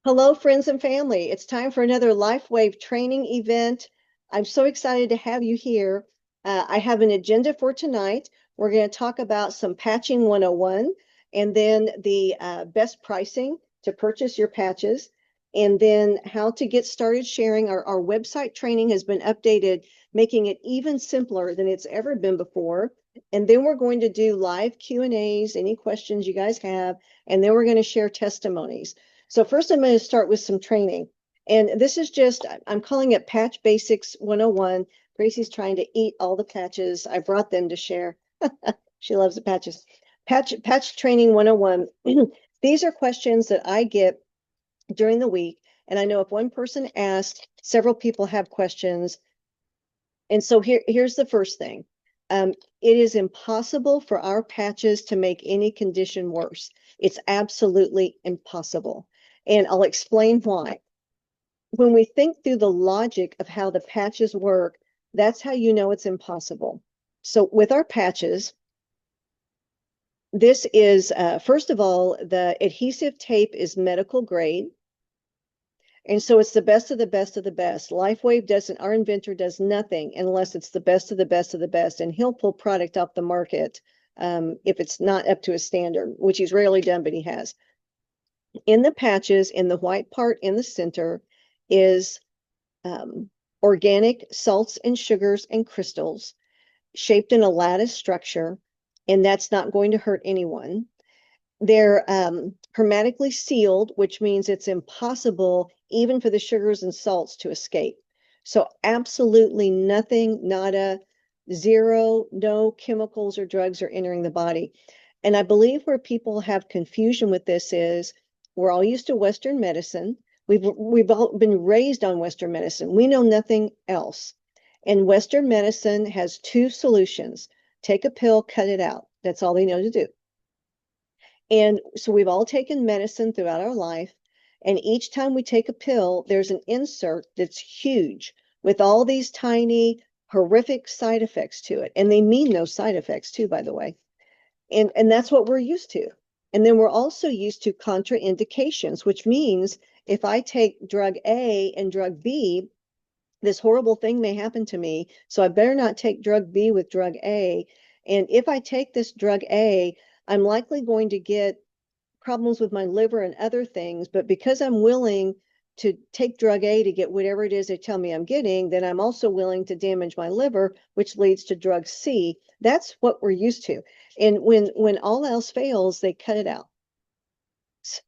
Hello, friends and family. It's time for another LifeWave training event. I'm so excited to have you here. I have an agenda for tonight. We're going to talk about some patching 101 and then the best pricing to purchase your patches, and then how to get started sharing. Our website training has been updated, making it even simpler than it's ever been before. And then we're going to do live Q&As, any questions you guys have, and then we're going to share testimonies. So first I'm going to start with some training. And this is just, I'm calling it Patch Basics 101. Gracie's trying to eat all the patches. I brought them to share. She loves the patches. Patch Training 101. These are questions that I get during the week. And I know if one person asked, several people have questions. And so here's the first thing. It is impossible for our patches to make any condition worse. It's absolutely impossible. And I'll explain why. When we think through the logic of how the patches work, that's how you know it's impossible. So with our patches, this is, first of all, the adhesive tape is medical grade. And so it's the best of the best of the best. LifeWave doesn't, our inventor does nothing unless it's the best of the best of the best. And he'll pull product off the market if it's not up to a standard, which he's rarely done, but he has. In the patches, in the white part in the center, is organic salts and sugars and crystals shaped in a lattice structure, and that's not going to hurt anyone. They're hermetically sealed, which means it's impossible even for the sugars and salts to escape. So absolutely nothing, nada, zero, no chemicals or drugs are entering the body. And I believe where people have confusion with this is we're all used to Western medicine. We've all been raised on Western medicine. We know nothing else. And Western medicine has two solutions. Take a pill, cut it out. That's all they know to do. And so we've all taken medicine throughout our life. And each time we take a pill, there's an insert that's huge with all these tiny, horrific side effects to it. And they mean those side effects too, by the way. And that's what we're used to. And then we're also used to contraindications, which means if I take drug A and drug B, this horrible thing may happen to me. So I better not take drug B with drug A. And if I take this drug A, I'm likely going to get problems with my liver and other things. But because I'm willing to take drug A to get whatever it is they tell me I'm getting, then I'm also willing to damage my liver, which leads to drug C. That's what we're used to. And when all else fails, they cut it out. So,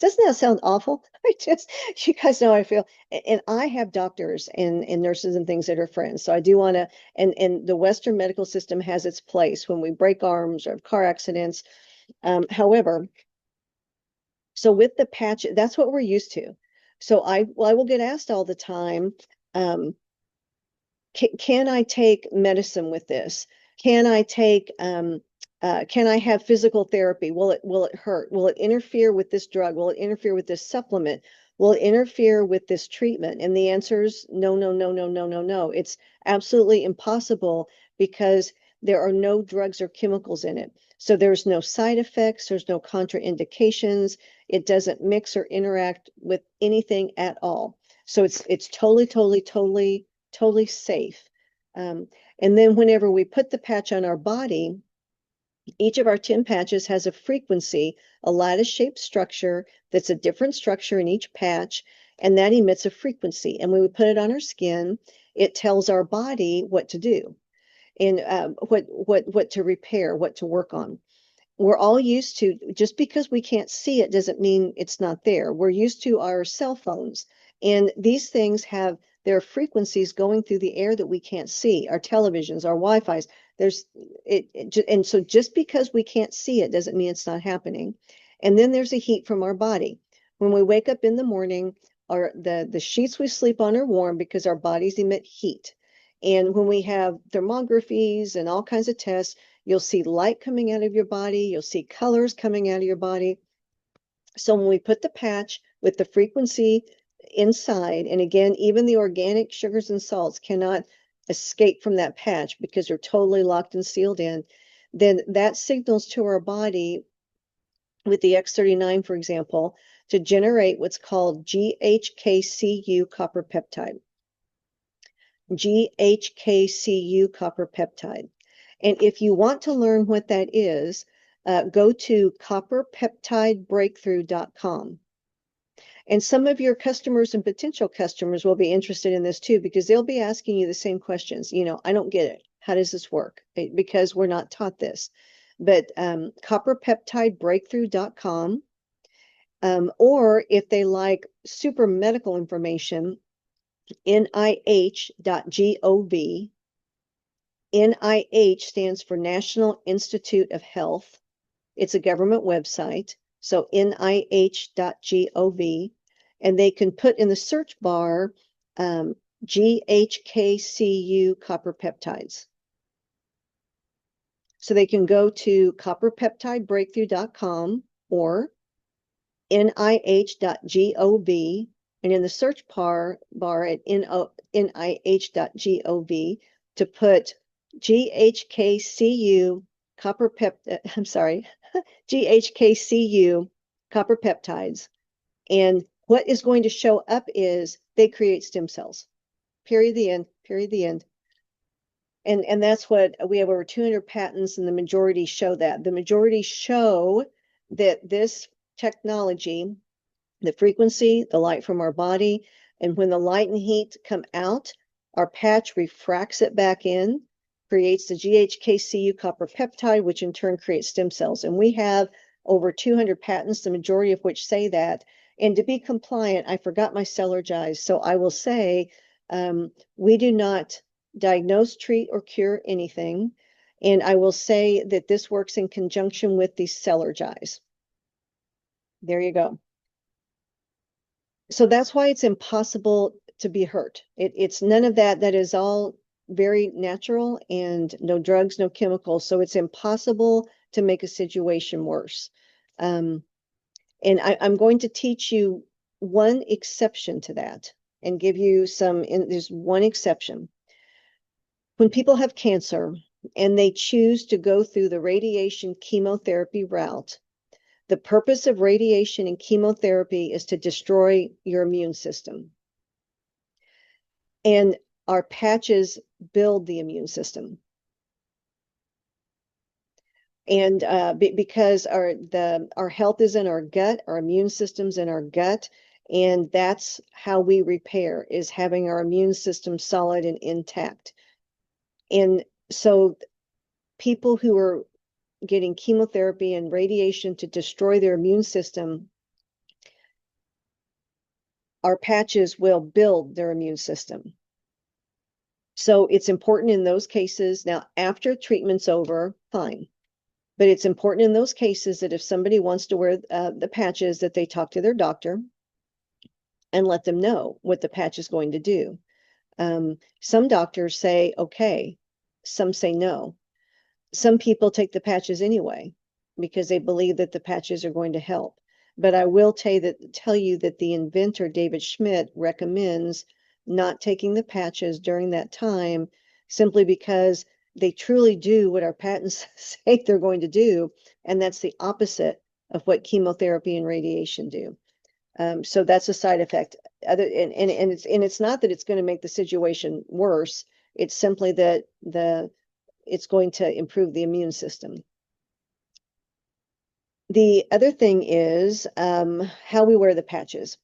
doesn't that sound awful? You guys know how I feel. And I have doctors and nurses and things that are friends. So I do want to, and the Western medical system has its place when we break arms or have car accidents. However, so with the patch, that's what we're used to. So I will get asked all the time, can I take medicine with this? Can I take, can I have physical therapy? Will it hurt? Will it interfere with this drug? Will it interfere with this supplement? Will it interfere with this treatment? And the answer is no, no, no, no, no, no, no. It's absolutely impossible because there are no drugs or chemicals in it. So there's no side effects, there's no contraindications. It doesn't mix or interact with anything at all. So it's totally, totally, totally, totally safe. And then whenever we put the patch on our body, each of our 10 patches has a frequency, a lattice-shaped structure that's a different structure in each patch, and that emits a frequency. And when we put it on our skin, it tells our body what to do and what to repair, what to work on. We're all used to, just because we can't see it doesn't mean it's not there. We're used to our cell phones, and these things have their frequencies going through the air that we can't see, our televisions, our Wi-Fi's. There's and so just because we can't see it doesn't mean it's not happening. And then there's a heat from our body. When we wake up in the morning, the sheets we sleep on are warm because our bodies emit heat. And when we have thermographies and all kinds of tests, you'll see light coming out of your body. You'll see colors coming out of your body. So when we put the patch with the frequency inside, and again, even the organic sugars and salts cannot escape from that patch because they're totally locked and sealed in, then that signals to our body with the X39, for example, to generate what's called GHKCU copper peptide. GHKCU copper peptide. And if you want to learn what that is, go to copperpeptidebreakthrough.com. And some of your customers and potential customers will be interested in this too, because they'll be asking you the same questions. I don't get it. How does this work? Because we're not taught this. But copperpeptidebreakthrough.com, or if they like super medical information, nih.gov. NIH stands for National Institute of Health. It's a government website. So nih.gov, and they can put in the search bar GHKCU copper peptides. So they can go to copperpeptidebreakthrough.com or nih.gov, and in the search bar at nih.gov to put GHKCU GHKCU copper peptides. And what is going to show up is they create stem cells. Period, the end, period, the end. And that's what we have, over 200 patents, and the majority show that. The majority show that this technology, the frequency, the light from our body, and when the light and heat come out, our patch refracts it back in, creates the GHKCU copper peptide, which in turn creates stem cells. And we have over 200 patents, the majority of which say that. And to be compliant, I forgot my Cellergize. So I will say, we do not diagnose, treat, or cure anything. And I will say that this works in conjunction with the Cellergize. There you go. So that's why it's impossible to be hurt. It's none of that. That is all very natural, and no drugs, no chemicals. So it's impossible to make a situation worse. And I'm going to teach you one exception to that and give you there's one exception. When people have cancer and they choose to go through the radiation chemotherapy route, the purpose of radiation and chemotherapy is to destroy your immune system. And our patches build the immune system. And because our health is in our gut, our immune system's in our gut, and that's how we repair, is having our immune system solid and intact. And so people who are getting chemotherapy and radiation to destroy their immune system, our patches will build their immune system. So it's important in those cases. Now, after treatment's over, fine. But it's important in those cases that if somebody wants to wear the patches, that they talk to their doctor and let them know what the patch is going to do. Some doctors say, okay. Some say no. Some people take the patches anyway because they believe that the patches are going to help. But I will tell you that the inventor, David Schmidt, recommends not taking the patches during that time, simply because they truly do what our patents say they're going to do, and that's the opposite of what chemotherapy and radiation do. So that's a side effect. And it's not that it's going to make the situation worse. It's simply that it's going to improve the immune system. The other thing is how we wear the patches.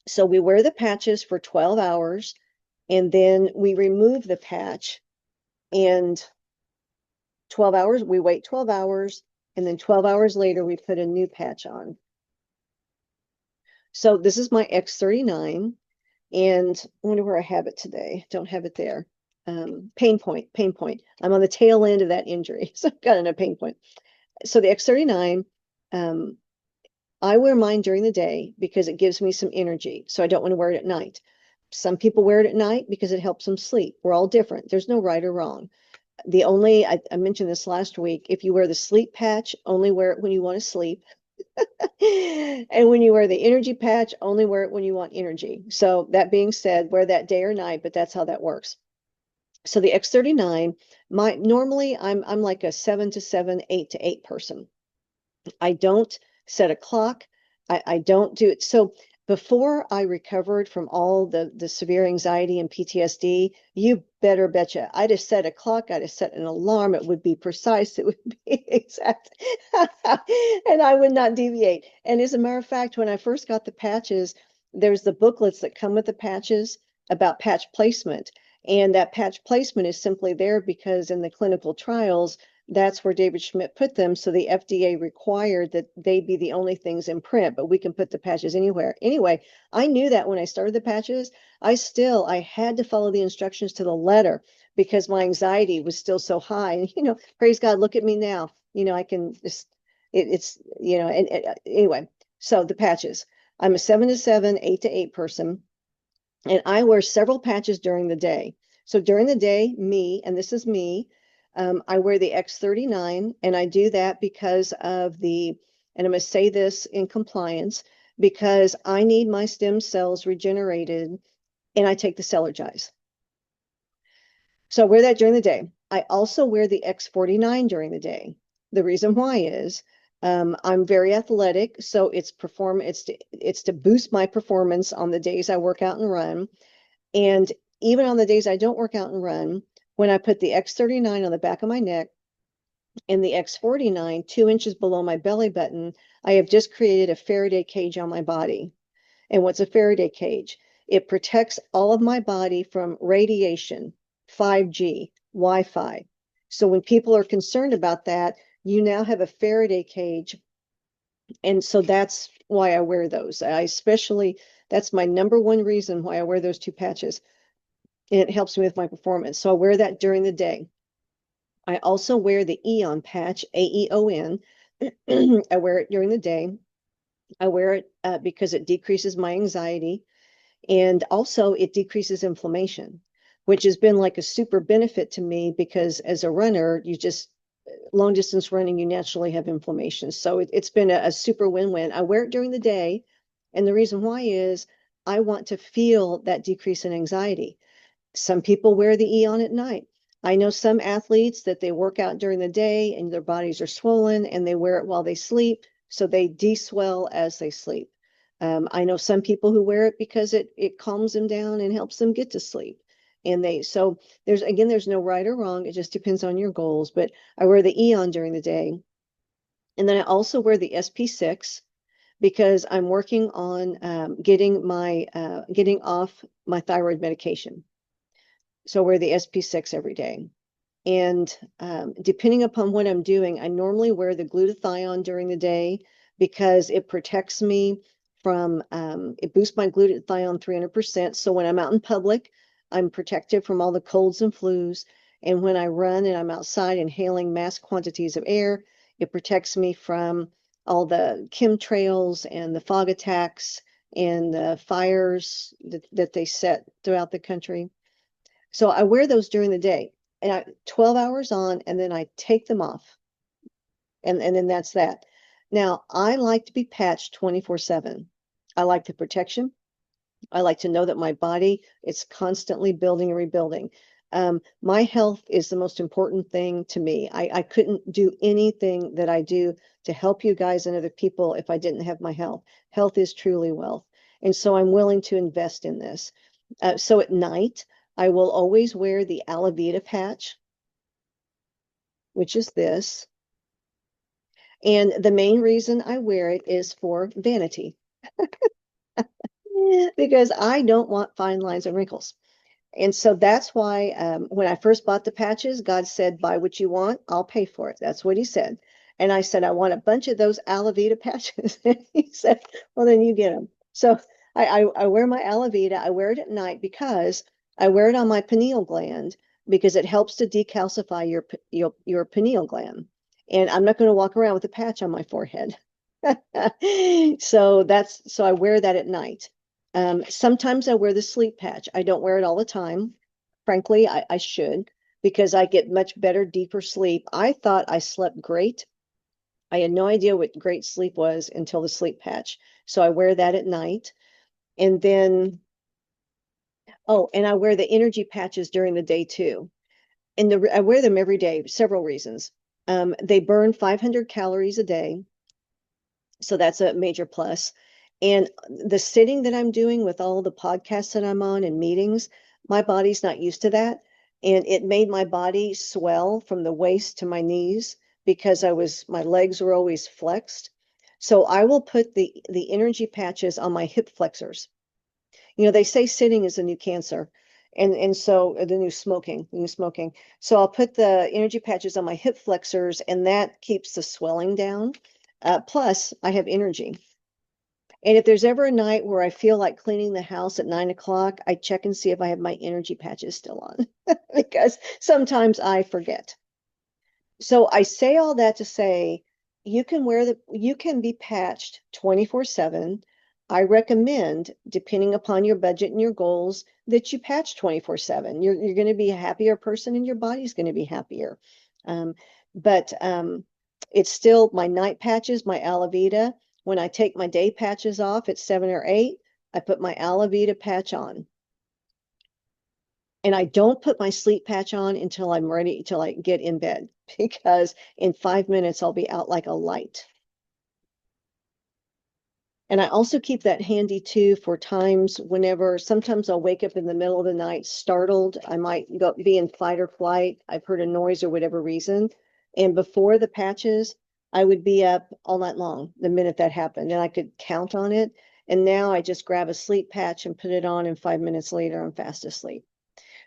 So we wear the patches for 12 hours, and then we remove the patch, and 12 hours, we wait 12 hours, and then 12 hours later, we put a new patch on. So this is my X39, and I wonder where I have it today. Don't have it there. Pain point. I'm on the tail end of that injury, so I've got a pain point. So the X39, I wear mine during the day because it gives me some energy. So I don't want to wear it at night. Some people wear it at night because it helps them sleep. We're all different. There's no right or wrong. I mentioned this last week, if you wear the sleep patch, only wear it when you want to sleep. And when you wear the energy patch, only wear it when you want energy. So that being said, wear that day or night, but that's how that works. So the X39, normally I'm like a 7 to 7, 8 to 8 person. I don't set a clock. I don't do it. So before I recovered from all the severe anxiety and PTSD, you better betcha. I'd have set a clock, I'd have set an alarm. It would be precise, it would be exact. And I would not deviate. And as a matter of fact, when I first got the patches, there's the booklets that come with the patches about patch placement. And that patch placement is simply there because in the clinical trials, that's where David Schmidt put them. So the FDA required that they be the only things in print, but we can put the patches anywhere. Anyway, I knew that when I started the patches, I had to follow the instructions to the letter because my anxiety was still so high. And, praise God, look at me now. I can just, it's, anyway, so the patches. I'm a 7 to 7, 8 to 8 person, and I wear several patches during the day. So during the day, and this is me, I wear the X39, and I do that because of and I'm going to say this in compliance, because I need my stem cells regenerated, and I take the Celergize. So I wear that during the day. I also wear the X49 during the day. The reason why is I'm very athletic, so it's to boost my performance on the days I work out and run. And even on the days I don't work out and run, when I put the X39 on the back of my neck and the X49 2 inches below my belly button, I have just created a Faraday cage on my body. And what's a Faraday cage? It protects all of my body from radiation, 5G, Wi-Fi. So when people are concerned about that, you now have a Faraday cage. And so that's why I wear those. That's my number one reason why I wear those two patches. And it helps me with my performance. So I wear that during the day. I also wear the Eon patch, AEON. I wear it during the day. I wear it because it decreases my anxiety, and also it decreases inflammation, which has been like a super benefit to me because as a runner, long distance running, you naturally have inflammation. So it's been a super win-win. I wear it during the day. And the reason why is I want to feel that decrease in anxiety. Some people wear the Eon at night. I know some athletes that they work out during the day and their bodies are swollen and they wear it while they sleep. So they de-swell as they sleep. I know some people who wear it because it calms them down and helps them get to sleep. So there's no right or wrong. It just depends on your goals. But I wear the Eon during the day. And then I also wear the SP6 because I'm working on getting off my thyroid medication. So I wear the SP6 every day. And depending upon what I'm doing, I normally wear the glutathione during the day because it protects me it boosts my glutathione 300%. So when I'm out in public, I'm protected from all the colds and flus. And when I run and I'm outside inhaling mass quantities of air, it protects me from all the chemtrails and the fog attacks and the fires that they set throughout the country. So I wear those during the day, and 12 hours on, and then I take them off. And then that's that. Now, I like to be patched 24/7. I like the protection. I like to know that my body is constantly building and rebuilding. My health is the most important thing to me. I couldn't do anything that I do to help you guys and other people if I didn't have my health. Health is truly wealth. And so I'm willing to invest in this. So at night, I will always wear the Alavita patch, which is this. And the main reason I wear it is for vanity, because I don't want fine lines and wrinkles. And so that's why when I first bought the patches, God said, buy what you want, I'll pay for it. That's what he said. And I said, I want a bunch of those Alavita patches. And he said, well, then you get them. So I wear my Alavita. I wear it at night because I wear it on my pineal gland because it helps to decalcify your pineal gland. And I'm not going to walk around with a patch on my forehead. So I wear that at night. Sometimes I wear the sleep patch. I don't wear it all the time. Frankly, I should because I get much better, deeper sleep. I thought I slept great. I had no idea what great sleep was until the sleep patch. So I wear that at night. And then, and I wear the energy patches during the day too. I wear them every day, several reasons. They burn 500 calories a day. So that's a major plus. And the sitting that I'm doing with all the podcasts that I'm on and meetings, my body's not used to that. And it made my body swell from the waist to my knees because my legs were always flexed. So I will put the energy patches on my hip flexors. They say sitting is the new cancer. And so the new smoking. So I'll put the energy patches on my hip flexors, and that keeps the swelling down. Plus, I have energy. And if there's ever a night where I feel like cleaning the house at 9 o'clock, I check and see if I have my energy patches still on because sometimes I forget. So I say all that to say you can be patched 24/7. I recommend, depending upon your budget and your goals, that you patch 24/7. You're going to be a happier person and your body's going to be happier. Um, but it's still my night patches, my Alavita. When I take my day patches off at 7 or 8, I put my Alavita patch on. And I don't put my sleep patch on until I'm ready, till I get in bed, because in 5 minutes I'll be out like a light. And I also keep that handy too for times whenever sometimes I'll wake up in the middle of the night startled. I might be in fight or flight. I've heard a noise or whatever reason. And before the patches, I would be up all night long the minute that happened, and I could count on it. And now I just grab a sleep patch and put it on, and 5 minutes later I'm fast asleep.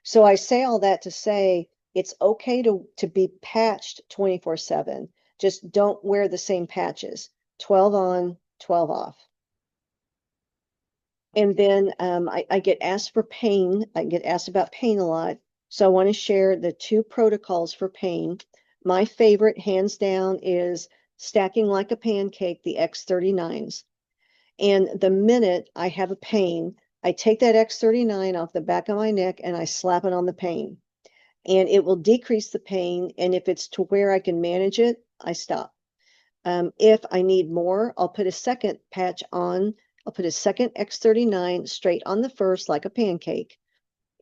So I say all that to say it's okay to be patched 24/7. Just don't wear the same patches, 12 on, 12 off. And then I get asked for pain. I get asked about pain a lot. So I want to share the 2 protocols for pain. My favorite, hands down, is stacking like a pancake, the X39s. And the minute I have a pain, I take that X39 off the back of my neck and I slap it on the pain. And it will decrease the pain. And if it's to where I can manage it, I stop. If I need more, I'll put a second patch on. I'll put a second X39 straight on the first like a pancake,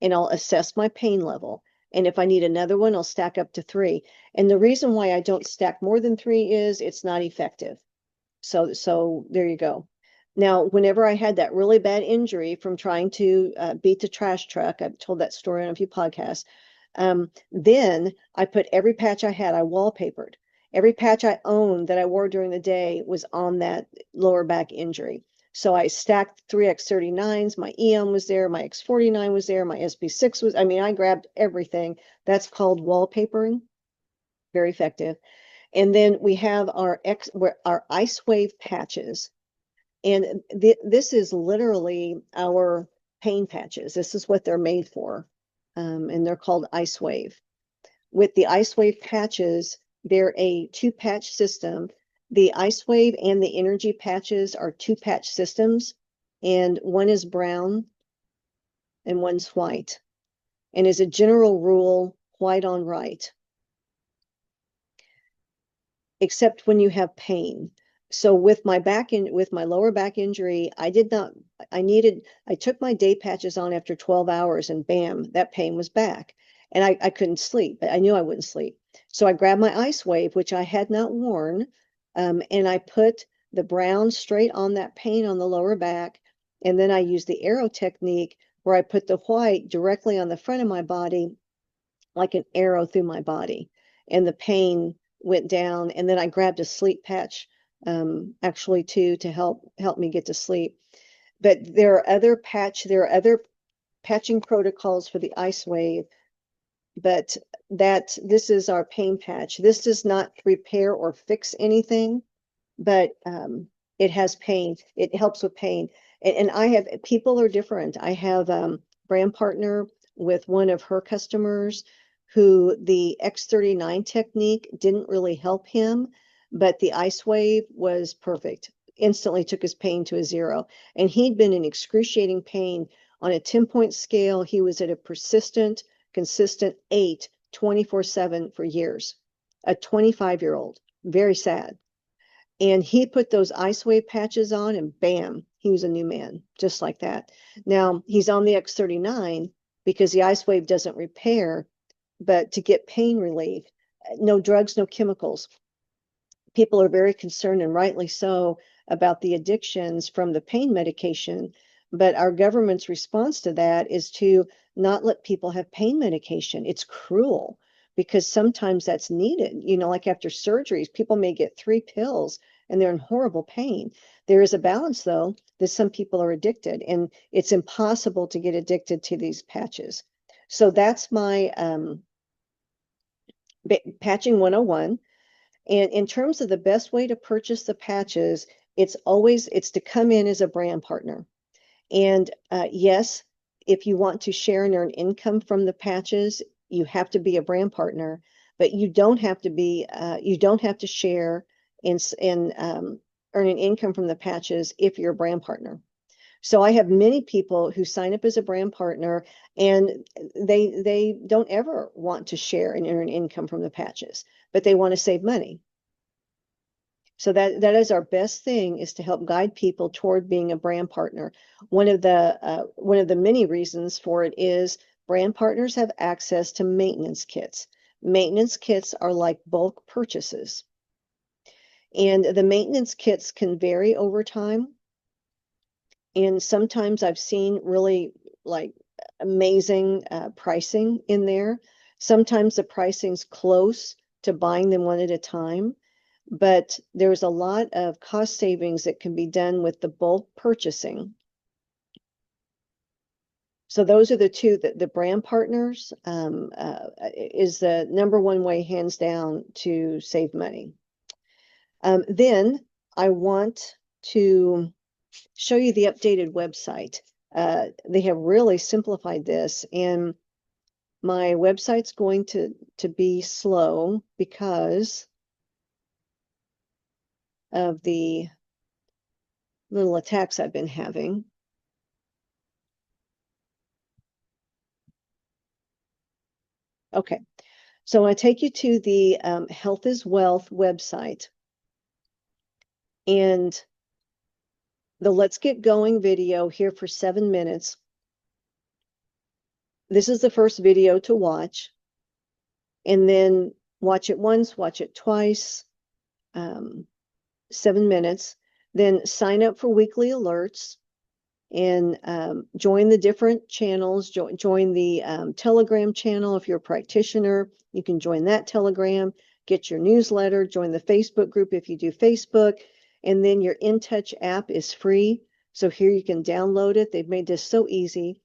and I'll assess my pain level. And if I need another one, I'll stack up to 3. And the reason why I don't stack more than 3 is it's not effective. So there you go. Now, whenever I had that really bad injury from trying to beat the trash truck, I've told that story on a few podcasts. Then I put every patch I had, I wallpapered. Every patch I owned that I wore during the day was on that lower back injury. So I stacked 3X39s, my EM was there, my X49 was there, my SP6 was, I grabbed everything. That's called wallpapering. Very effective. And then we have our LifeWave patches. And this is literally our pain patches. This is what they're made for. And they're called LifeWave. With the LifeWave patches, they're a 2-patch system. The LifeWave and the energy patches are 2-patch systems, and one is brown and one's white. And as a general rule, white on right, except when you have pain. So with my lower back injury, I took my day patches on after 12 hours and bam, that pain was back. And I couldn't sleep, but I knew I wouldn't sleep. So I grabbed my LifeWave, which I had not worn, and I put the brown straight on that pain on the lower back. And then I used the arrow technique where I put the white directly on the front of my body, like an arrow through my body. And the pain went down. And then I grabbed a sleep patch, actually too, to help me get to sleep. But there are other patching protocols for the LifeWave, but this is our pain patch. This does not repair or fix anything, but it has pain. It helps with pain. And people are different. I have brand partner with one of her customers who the X39 technique didn't really help him, but the LifeWave was perfect. Instantly took his pain to a 0. And he'd been in excruciating pain on a 10-point scale. He was at a persistent, consistent 8, 24/7 for years. A 25-year-old, very sad. And he put those LifeWave patches on and bam, he was a new man, just like that. Now he's on the X39 because the LifeWave doesn't repair, but to get pain relief, no drugs, no chemicals. People are very concerned, and rightly so, about the addictions from the pain medication. But our government's response to that is to not let people have pain medication. It's cruel because sometimes that's needed. You know, like after surgeries, people may get 3 pills and they're in horrible pain. There is a balance, though, that some people are addicted, and it's impossible to get addicted to these patches. So that's my patching 101. And in terms of the best way to purchase the patches, it's to come in as a brand partner. And yes, if you want to share and earn income from the patches, you have to be a brand partner, but you don't have to share and earn an income from the patches if you're a brand partner. So I have many people who sign up as a brand partner, and they don't ever want to share and earn income from the patches, but they want to save money. So that is our best thing, is to help guide people toward being a brand partner. One of the many reasons for it is brand partners have access to maintenance kits. Maintenance kits are like bulk purchases, and the maintenance kits can vary over time. And sometimes I've seen really like amazing pricing in there. Sometimes the pricing's close to buying them one at a time, but there's a lot of cost savings that can be done with the bulk purchasing. So those are the two, that the brand partners is the number one way, hands down, to save money. Then I want to show you the updated website. They have really simplified this, and my website's going to be slow because of the little attacks I've been having. Okay, so I want to take you to the Health is Wealth website, and the Let's Get Going video here for 7 minutes. This is the first video to watch, and then watch it once, watch it twice, 7 minutes, then sign up for weekly alerts, and join the different channels. Join the Telegram channel. If you're a practitioner, you can join that Telegram, get your newsletter, join the Facebook group if you do Facebook, and then your InTouch app is free. So here you can download it. They've made this so easy.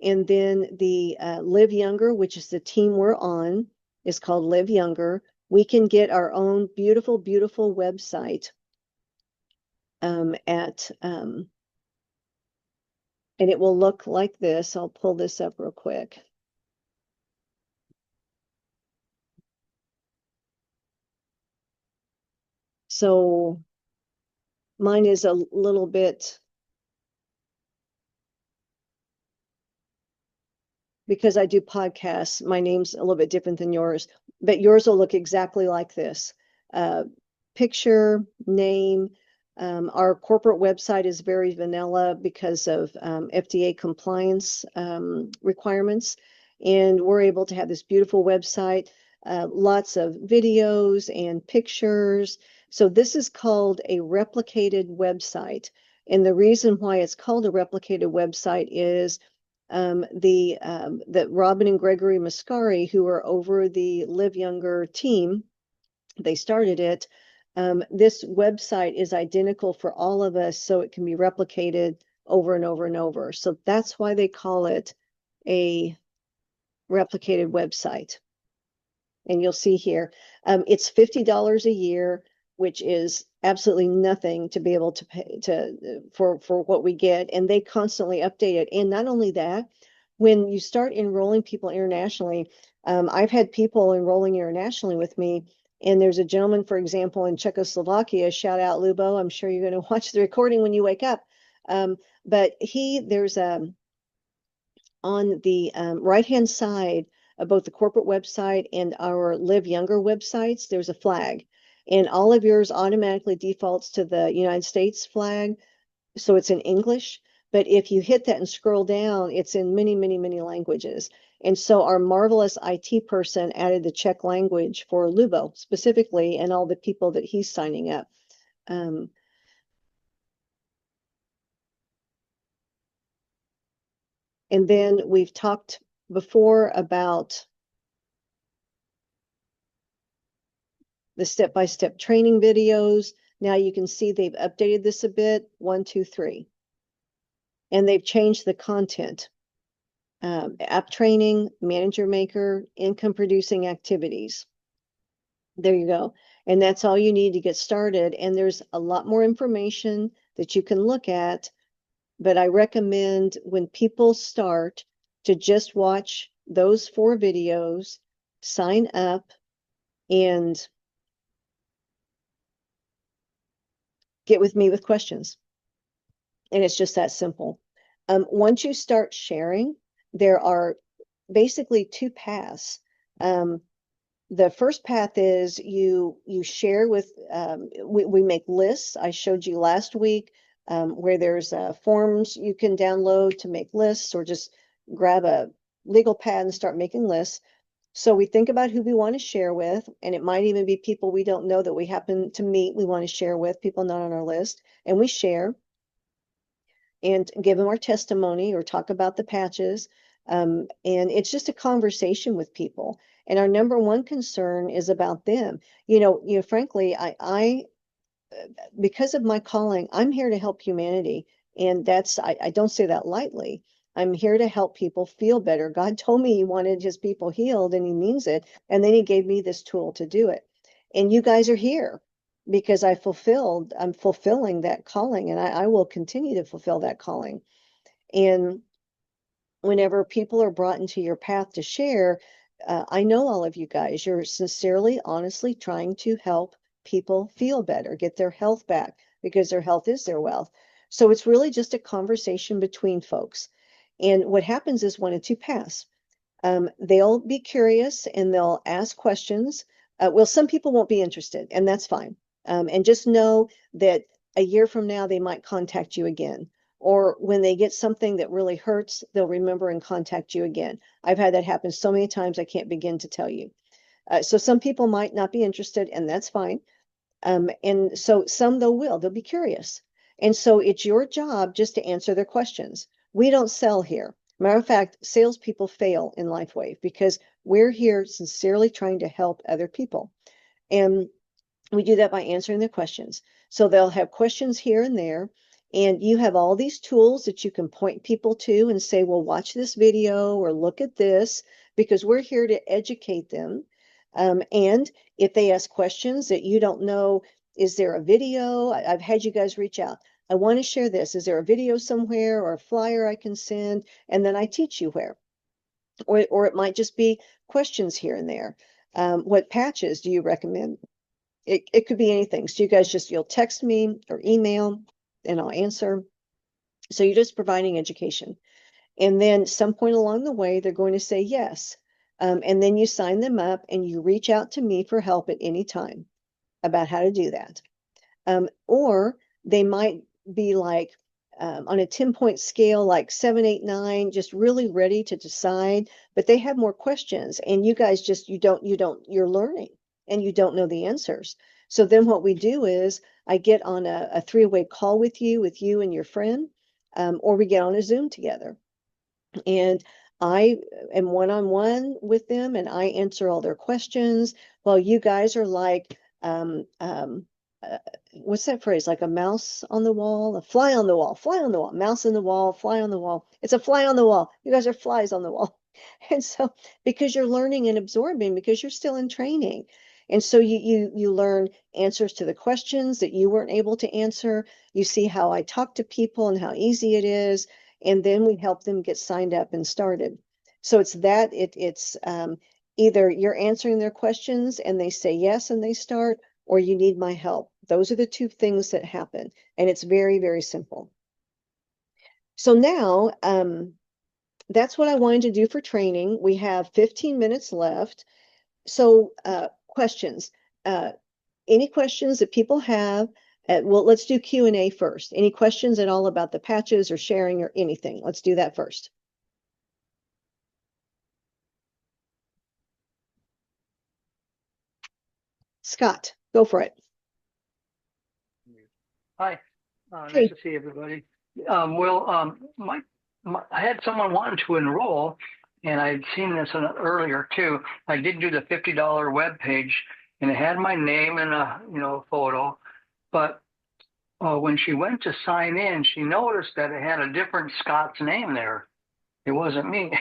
And then the Live Younger, which is the team we're on, is called Live Younger. We can get our own beautiful, beautiful website and it will look like this. I'll pull this up real quick. So mine is a little bit, because I do podcasts, my name's a little bit different than yours, but yours will look exactly like this. Picture, name. Our corporate website is very vanilla because of FDA compliance requirements. And we're able to have this beautiful website, lots of videos and pictures. So this is called a replicated website. And the reason why it's called a replicated website is that Robin and Gregory Mascari, who are over the Live Younger team, they started it. This website is identical for all of us, so it can be replicated over and over and over. So that's why they call it a replicated website. And you'll see here, it's $50 a year, which is absolutely nothing to be able to pay for what we get. And they constantly update it. And not only that, when you start enrolling people internationally, I've had people enrolling internationally with me. And there's a gentleman, for example, in Czechoslovakia, shout out Lubo. I'm sure you're going to watch the recording when you wake up. But there's on the right-hand side of both the corporate website and our Live Younger websites, there's a flag. And all of yours automatically defaults to the United States flag. So it's in English. But if you hit that and scroll down, it's in many, many, many languages. And so our marvelous IT person added the Czech language for Lubo specifically, and all the people that he's signing up. And then we've talked before about the step-by-step training videos. Now you can see they've updated this a bit, 1, 2, 3. And they've changed the content. App training, manager maker, income producing activities. There you go. And that's all you need to get started. And there's a lot more information that you can look at, but I recommend when people start to just watch those 4 videos, sign up, and get with me with questions. And it's just that simple. Once you start sharing, there are basically 2 paths. The first path is you share with, we make lists. I showed you last week where there's forms you can download to make lists, or just grab a legal pad and start making lists. So we think about who we want to share with, and it might even be people we don't know that we happen to meet, we want to share with, people not on our list, and we share and give them our testimony or talk about the patches. And it's just a conversation with people. And our number one concern is about them. Frankly, I because of my calling, I'm here to help humanity. And I don't say that lightly. I'm here to help people feel better. God told me he wanted his people healed, and he means it. And then he gave me this tool to do it. And you guys are here because I'm fulfilling that calling, and I will continue to fulfill that calling. And whenever people are brought into your path to share, I know all of you guys, you're sincerely, honestly trying to help people feel better, get their health back, because their health is their wealth. So it's really just a conversation between folks. And what happens is one of 2 paths. They'll be curious and they'll ask questions. Well, some people won't be interested, and that's fine. And just know that a year from now, they might contact you again. Or when they get something that really hurts, they'll remember and contact you again. I've had that happen so many times, I can't begin to tell you. So some people might not be interested, and that's fine. And so some they'll be curious. And so it's your job just to answer their questions. We don't sell here. Matter of fact, salespeople fail in LifeWave because we're here sincerely trying to help other people. And we do that by answering their questions. So they'll have questions here and there, and you have all these tools that you can point people to and say, well, watch this video or look at this, because we're here to educate them. And if they ask questions that you don't know, is there a video? I've had you guys reach out. I want to share this. Is there a video somewhere or a flyer I can send? And then I teach you where. Or it might just be questions here and there. What patches do you recommend? It could be anything. So you guys you'll text me or email and I'll answer. So you're just providing education. And then some point along the way, they're going to say yes. And then you sign them up and you reach out to me for help at any time about how to do that. Or they might be like on a 10-point scale, like 7, 8, 9, just really ready to decide, but they have more questions, and you guys you're learning and you don't know the answers. So then what we do is I get on a 3-way call with you and your friend, or we get on a Zoom together. And I am one-on-one with them and I answer all their questions while you guys are like, uh, what's that phrase? Like a mouse on the wall, a fly on the wall, fly on the wall, mouse in the wall, fly on the wall. It's a fly on the wall. You guys are flies on the wall. And so, because you're learning and absorbing, because you're still in training. And so you learn answers to the questions that you weren't able to answer. You see how I talk to people and how easy it is, and then we help them get signed up and started. So it's either you're answering their questions and they say yes and they start, or you need my help. Those are the 2 things that happen, and it's very, very simple. So now, that's what I wanted to do for training. We have 15 minutes left. So questions. Any questions that people have? Well, let's do Q&A first. Any questions at all about the patches or sharing or anything? Let's do that first. Scott, go for it. Hi, Hey. nice to see everybody. Well, I had someone wanting to enroll, and I'd seen this earlier too. I did do the $50 web page, and it had my name and a photo, but when she went to sign in, she noticed that it had a different Scott's name there. It wasn't me.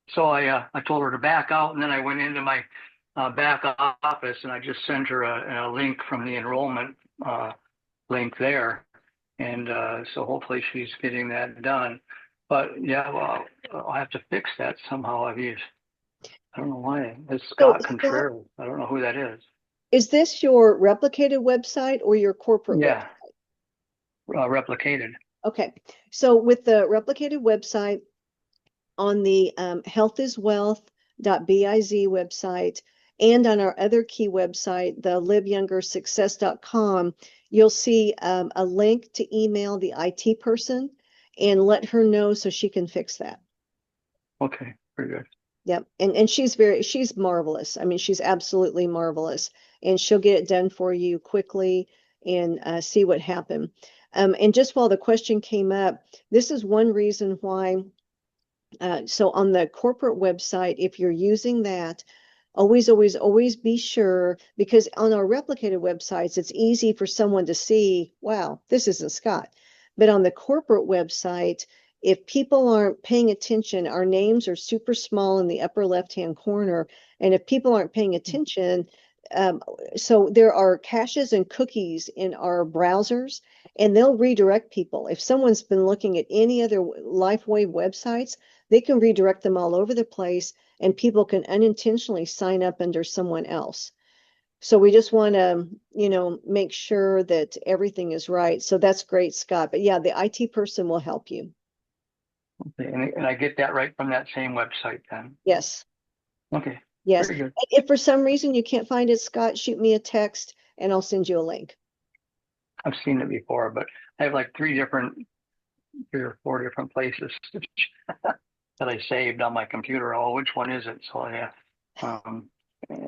So I told her to back out, and then I went into my back office and I just sent her a link from the enrollment link there, and so hopefully she's getting that done. But yeah, well, I'll have to fix that somehow. I don't know why. It's So, Scott Scott, Contreras. I don't know who that is. is this your replicated website or your corporate website? Yeah, replicated. Okay. So with the replicated website on the healthiswealth.biz website and on our other key website, the liveyoungersuccess.com, you'll see a link to email the IT person and let her know so she can fix that. Okay, very good. Yep. And she's marvelous. I mean, she's absolutely marvelous. And she'll get it done for you quickly and see what happened. And just while the question came up, this is one reason why. So on the corporate website, if you're using that, always, always, always be sure, because on our replicated websites, it's easy for someone to see, wow, this isn't Scott. But on the corporate website, if people aren't paying attention, our names are super small in the upper left-hand corner. And if people aren't paying attention, um, so there are caches and cookies in our browsers, and they'll redirect people. If someone's been looking at any other LifeWave websites, they can redirect them all over the place, and people can unintentionally sign up under someone else. So we just want to, make sure that everything is right. So that's great, Scott. But yeah, the IT person will help you. Okay, and I get that right from that same website then. Yes. Okay, Yes. very good. If for some reason you can't find it, Scott, shoot me a text and I'll send you a link. I've seen it before, but I have like three or four different places that I saved on my computer. Oh, which one is it? So yeah, and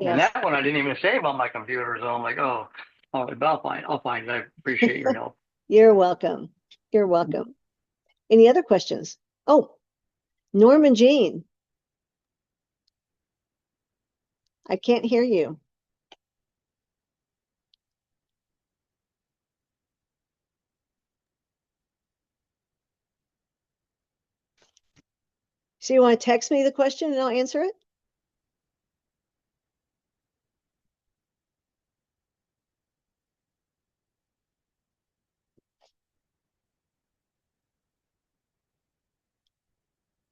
Yes. that one I didn't even save on my computer. So I'm like, but I'll find it. I appreciate your help. You're welcome. You're welcome. Any other questions? Oh, Norman Jean, I can't hear you. So you want to text me the question and I'll answer it?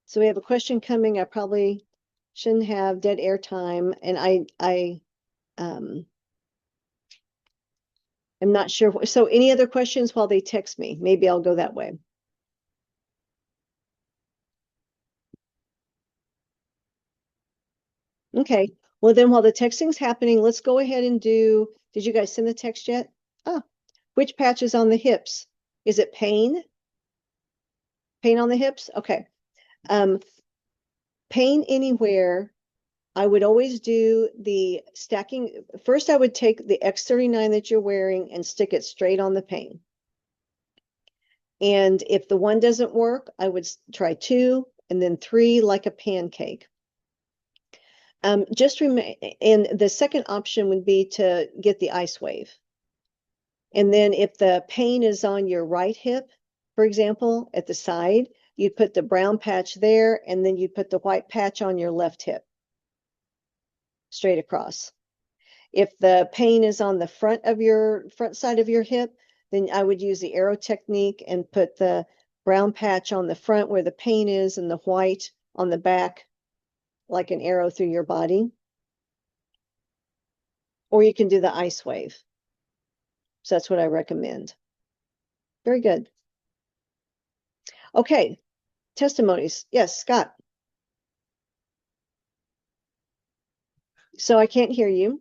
So we have a question coming. I probably shouldn't have dead air time, and I am not sure. So any other questions while they text me? Maybe I'll go that way. Okay. Well, then while the texting's happening, let's go ahead and did you guys send the text yet? Oh, which patch is on the hips? Is it pain? Pain on the hips? Okay. Um, pain anywhere. I would always do the stacking. First, I would take the X39 that you're wearing and stick it straight on the pain. And if the one doesn't work, I would try two and then three like a pancake. And the second option would be to get the LifeWave. And then if the pain is on your right hip, for example, at the side, you'd put the brown patch there, and then you'd put the white patch on your left hip, straight across. If the pain is on the front side of your hip, then I would use the arrow technique and put the brown patch on the front where the pain is and the white on the back, like an arrow through your body. Or you can do the LifeWave. So that's what I recommend. Very good. Okay, testimonies. Yes, Scott. So I can't hear you.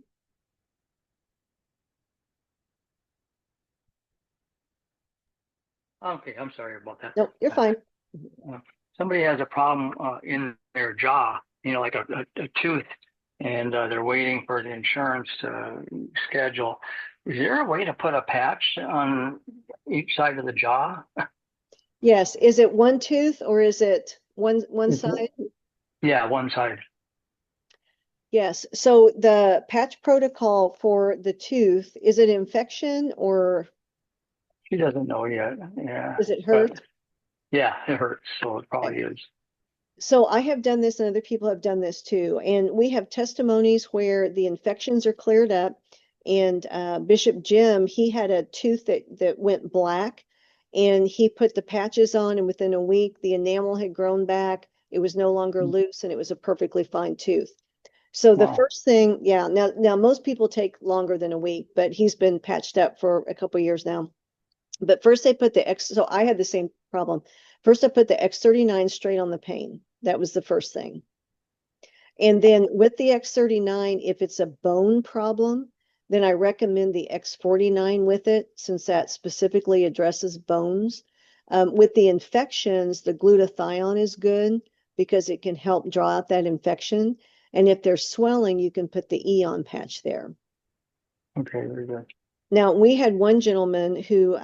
Okay, I'm sorry about that. No, you're fine. Somebody has a problem in their jaw, like a tooth, and they're waiting for the insurance schedule. Is there a way to put a patch on each side of the jaw? Yes. Is it one tooth or is it one It's, side? yeah, one side. Yes. So the patch protocol for the tooth, is it infection or She doesn't know yet. Yeah, does it but hurt? yeah, it hurts, so it probably is. So I have done this and other people have done this too. And we have testimonies where the infections are cleared up. And Bishop Jim, he had a tooth that went black and he put the patches on, and within a week, the enamel had grown back. It was no longer loose and it was a perfectly fine tooth. So the Wow. first thing, yeah, now most people take longer than a week, but he's been patched up for a couple of years now. But first they put the X, so I had the same problem. First I put the X39 straight on the pain. That was the first thing. And then with the X39, if it's a bone problem, then I recommend the X49 with it, since that specifically addresses bones. With the infections, the glutathione is good because it can help draw out that infection. And if there's swelling, you can put the Eon patch there. Okay, very good. Now, we had one gentleman who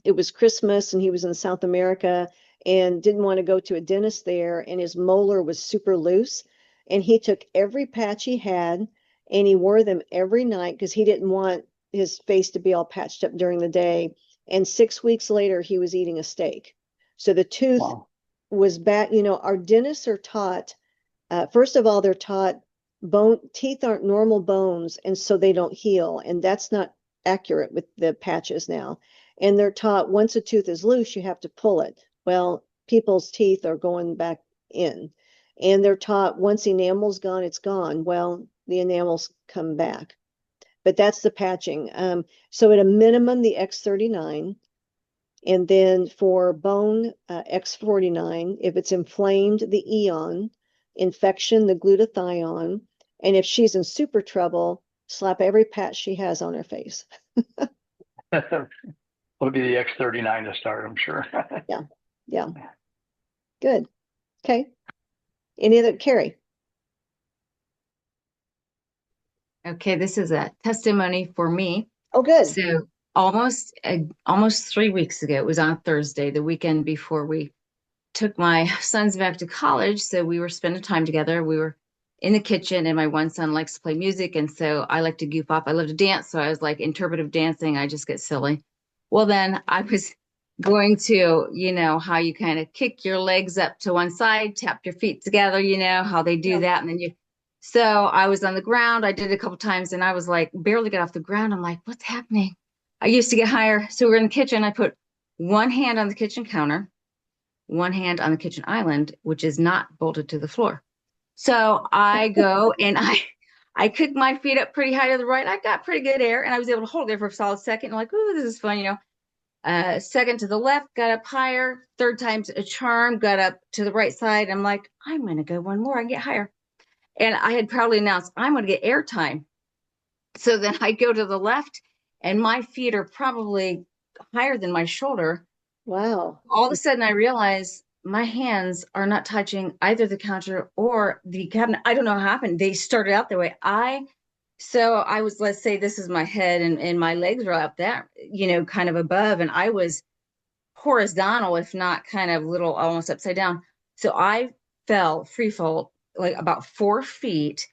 it was Christmas and he was in South America and didn't want to go to a dentist there, and his molar was super loose, and he took every patch he had and he wore them every night because he didn't want his face to be all patched up during the day. And 6 weeks later he was eating a steak. So the tooth Wow. was back. Our dentists are taught, first of all, they're taught bone teeth aren't normal bones, and so they don't heal, and that's not accurate with the patches now. And they're taught once a tooth is loose, you have to pull it. Well, people's teeth are going back in. And they're taught once enamel's gone, it's gone. Well, the enamels come back. But that's the patching. So at a minimum, the X39. And then for bone, X49. If it's inflamed, the Eon. Infection, the glutathione. And if she's in super trouble, slap every patch she has on her face. It'll be the X39 to start, I'm sure. Yeah. Yeah. Good. Okay. Any other, Carrie? Okay, this is a testimony for me. Oh, good. So almost 3 weeks ago, it was on Thursday, the weekend before we took my sons back to college. So we were spending time together. We were in the kitchen, and my one son likes to play music, and so I like to goof off. I love to dance, so I was like interpretive dancing. I just get silly. Well, then I was going to, how you kind of kick your legs up to one side, tap your feet together, how they do Yeah. that, and then you. So I was on the ground. I did it a couple times, and I was like barely get off the ground. I'm like, what's happening? I used to get higher. So we're in the kitchen. I put one hand on the kitchen counter, one hand on the kitchen island, which is not bolted to the floor. So I go and I kick my feet up pretty high to the right. I got pretty good air, and I was able to hold there for a solid second. I'm like, ooh, this is fun. Second to the left, got up higher. Third time's a charm, got up to the right side. I'm like, I'm going to go one more and get higher. And I had proudly announced, I'm going to get air time. So then I go to the left, and my feet are probably higher than my shoulder. Wow. All of a sudden, I realize my hands are not touching either the counter or the cabinet. I don't know how it happened. They started out that way. So I was, let's say this is my head, and my legs are up there, kind of above. And I was horizontal, if not kind of little almost upside down. So I fell free fall like about 4 feet.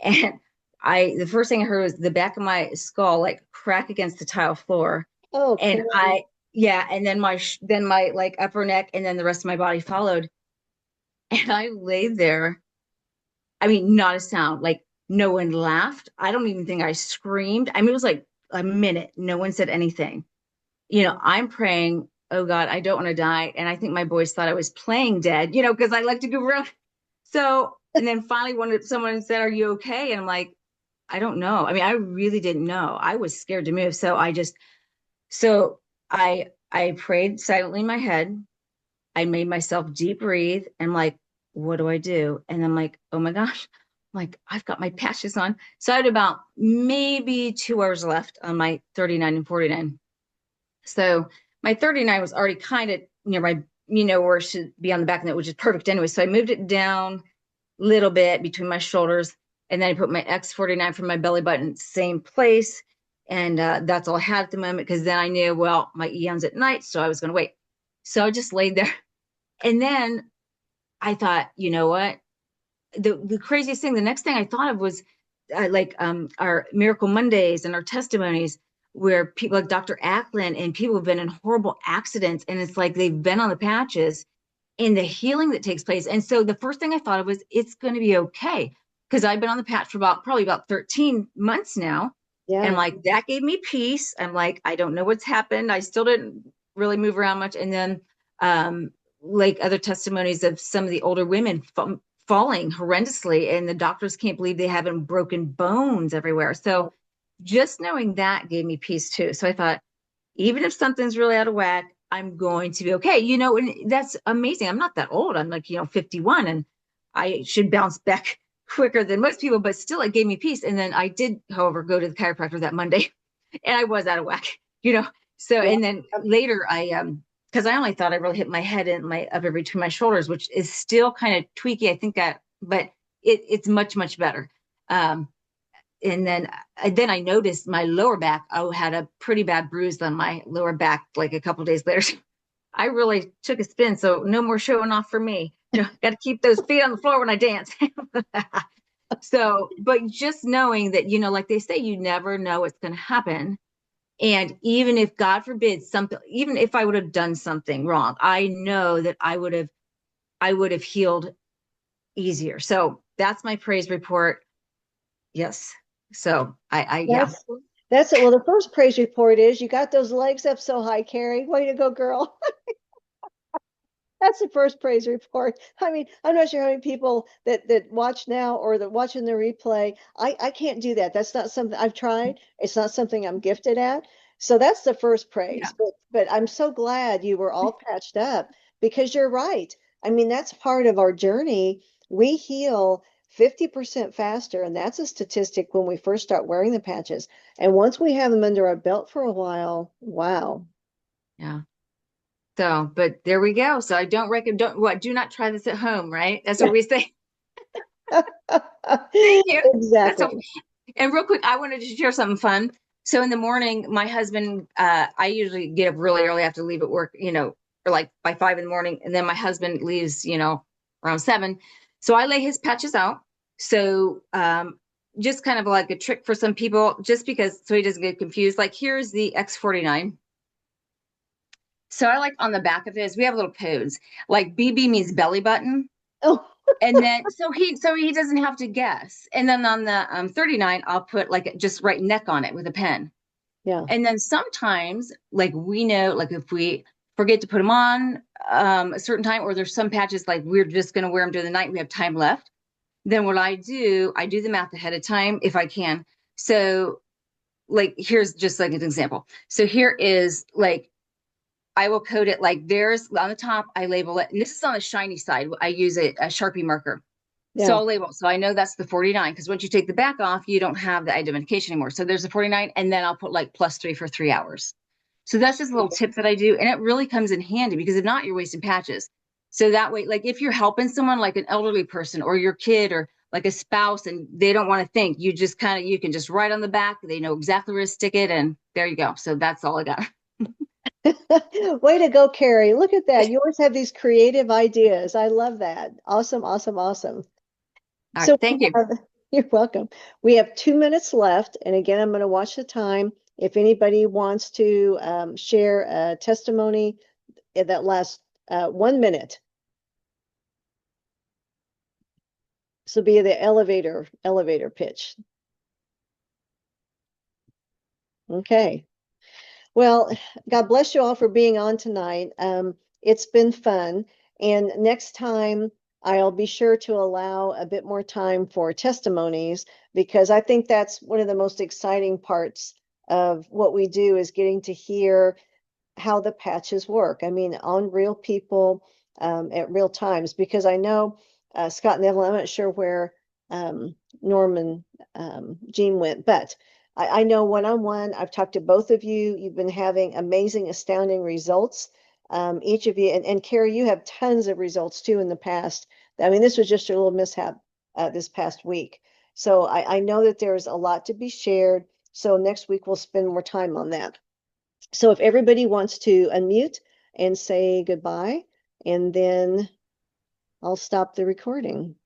And the first thing I heard was the back of my skull like crack against the tile floor. Oh, And Carrie. yeah, and then my like upper neck, and then the rest of my body followed. And I laid there. I mean, not a sound. Like no one laughed. I don't even think I screamed. I mean, it was like a minute. No one said anything. I'm praying, oh God, I don't want to die. And I think my boys thought I was playing dead, because I like to go around. So, and then finally someone said, are you okay? And I'm like, I don't know. I mean, I really didn't know. I was scared to move. So I prayed silently in my head. I made myself deep breathe and like, what do I do? And I'm like, oh my gosh, I'm like, I've got my patches on. So I had about maybe 2 hours left on my 39 and 49. So my 39 was already kind of near my, where it should be on the back of it, which is perfect anyway. So I moved it down a little bit between my shoulders. And then I put my X49 from my belly button, same place. And that's all I had at the moment, because then I knew, well, my Eon's at night. So I was going to wait. So I just laid there. And then I thought, you know what? The craziest thing, the next thing I thought of was our Miracle Mondays and our testimonies where people like Dr. Ackland and people have been in horrible accidents. And it's like they've been on the patches and the healing that takes place. And so the first thing I thought of was it's going to be okay. Because I've been on the patch for probably about 13 months now. And Yeah. like that gave me peace. I'm like, I don't know what's happened. I still didn't really move around much. And then like other testimonies of some of the older women falling horrendously, and the doctors can't believe they haven't broken bones everywhere. So just knowing that gave me peace too. So I thought, even if something's really out of whack, I'm going to be okay. And that's amazing. I'm not that old. I'm like, 51, and I should bounce back quicker than most people, but still it gave me peace. And then I did, however, go to the chiropractor that Monday and I was out of whack. So, Yeah. and then later because I only thought I really hit my head and my up between my shoulders, which is still kind of tweaky. I think but it's much, much better. And then I noticed my lower back. I had a pretty bad bruise on my lower back like a couple of days later. I really took a spin. So no more showing off for me. Got to keep those feet on the floor when I dance. So, but just knowing that, like they say, you never know what's going to happen. And even if, God forbid, even if I would have done something wrong, I know that I would have healed easier. So that's my praise report. Yes. So yeah. That's it. Well, the first praise report is you got those legs up so high, Carrie. Way to go, girl. That's the first praise report. I mean, I'm not sure how many people that watch now or that watching the replay. I can't do that. That's not something I've tried. It's not something I'm gifted at. So that's the first Yeah. praise. But I'm so glad you were all patched up because you're right. I mean, that's part of our journey. We heal 50% faster, and that's a statistic when we first start wearing the patches. And once we have them under our belt for a while, wow. Yeah. So, but there we go. So I don't recommend, do not try this at home, right? That's what we say. Thank you. That's Exactly. all. And real quick, I wanted to share something fun. So in the morning, my husband, I usually get up really early. I have to leave at work, or like by 5 in the morning. And then my husband leaves, around 7. So I lay his patches out. So just kind of like a trick for some people, just because, so he doesn't get confused. Like here's the X49. So I like on the back of his, we have little codes. Like BB means belly button. Oh, And then so he doesn't have to guess. And then on the 39, I'll put like just write neck on it with a pen. yeah. And then sometimes, like we know, like if we forget to put them on a certain time, or there's some patches like we're just going to wear them during the night, we have time left. Then what I do the math ahead of time if I can. So like here's just like an example. So here is like I will code it like there's on the top, I label it. And this is on the shiny side. I use a Sharpie marker. So Yeah. I'll label. So I know that's the 49 because once you take the back off, you don't have the identification anymore. So there's a 49, and then I'll put like +3 for 3 hours. So that's just a little tip that I do. And it really comes in handy because if not, you're wasting patches. So that way, like if you're helping someone like an elderly person or your kid or like a spouse and they don't want to think, you can just write on the back. They know exactly where to stick it. And there you go. So that's all I got. Way to go, Carrie. Look at that. You always have these creative ideas. I love that. Awesome, awesome, awesome. All right. So Thank you. you're welcome. We have 2 minutes left. And again, I'm going to watch the time. If anybody wants to share a testimony that lasts 1 minute. This will be the elevator pitch. Okay. Well, God bless you all for being on tonight. It's been fun. And next time, I'll be sure to allow a bit more time for testimonies because I think that's one of the most exciting parts of what we do is getting to hear how the patches work. I mean, on real people at real times, because I know Scott and Evelyn, I'm not sure where Norman Jean went, but I know one-on-one, I've talked to both of you. You've been having amazing, astounding results. Each of you, and Carrie, you have tons of results too in the past. I mean, this was just a little mishap this past week. So I know that there's a lot to be shared. So next week we'll spend more time on that. So if everybody wants to unmute and say goodbye, and then I'll stop the recording.